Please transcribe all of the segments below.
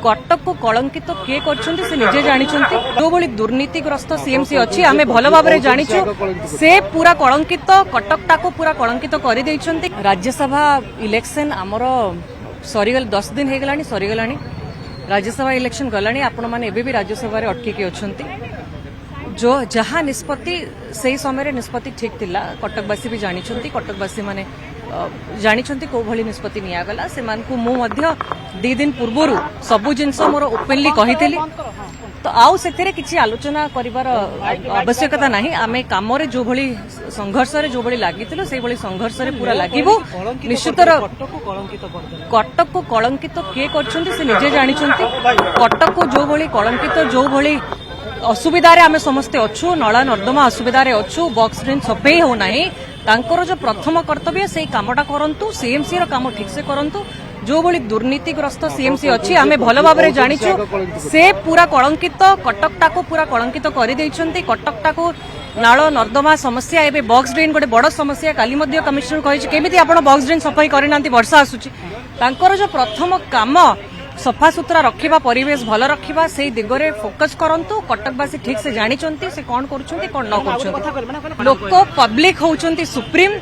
कटक को कलंकित किए करछन्ती से निजे जानिछन्ती जो भली दुर्नीतिग्रस्त सीएमसी अछि आमे भलो भाबरे जानिछु से पूरा कलंकित कटकटा को पूरा कलंकित करि दैछन्ती। राज्यसभा इलेक्शन हमर सरीगल 10 दिन हे गलानी सरीगलानी राज्यसभा इलेक्शन गलानी आपण माने एबे भी राज्यसभा रे अटकी के अछन्ती जो जहाँ निष्पत्ति से समय निष्पत्ति ठीक थिला कटकवासी भी जानिछन्ती कटकवासी माने जानिछन्ती को भली निष्पत्ति नियागला से मानकु मु मध्य 2 दिन पूर्वरु सबु जिंस मोर ओपनली कहिथिली तो आउ सेथिरे किछि आलोचना करिवार आवश्यकता नाही आमे काम रे जो भली संघर्ष रे जो भली लागिथिलो से भली संघर्ष रे पूरा लागिबो निश्चित कटक को कलंकित किए करछन्ती से निजे जानिछन्ती कटक को जो भली कलंकित जो भली असुविधा रे आमे समस्ते अच्छु नला नर्दमा असुविधा रे अच्छु बॉक्स ड्रेन सफेई हो नाही तांकर जो प्रथम कर्तव्य से कामटा करंतु सीएमसी रो काम ठीक से करंतु जो भली दुर्नीतिग्रस्त सीएमसी अछि आमे भलो भाबरे जानिछु से पूरा कलंकित कटकटा को पूरा कलंकित करि दैछन्ती कटकटा को नाल नर्दमा समस्या एबे बॉक्स ड्रेन गोटे बड़ समस्या काली मध्य कमिशनर कहिछि केमिति आपण बॉक्स ड्रेन सफाई करिनांती वर्षा आसुछि तांकर जो प्रथम काम सफा सुतरा रखिबा परिवेश भल रखिबा से दिगरे फोकस करंतु कटकवासी ठीक से जानिचंती से कोन करूछंती कोन न करूछंती लोक पब्लिक होउछंती सुप्रीम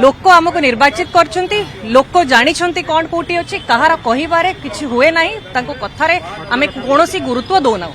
लोक हमको निर्वाचित करछंती लोक जानिछंती कोन कोठी अछि कहार कहिबारे किछि हुए नाही तांको कथारे आमे कोनोसी गुरुत्व दोना।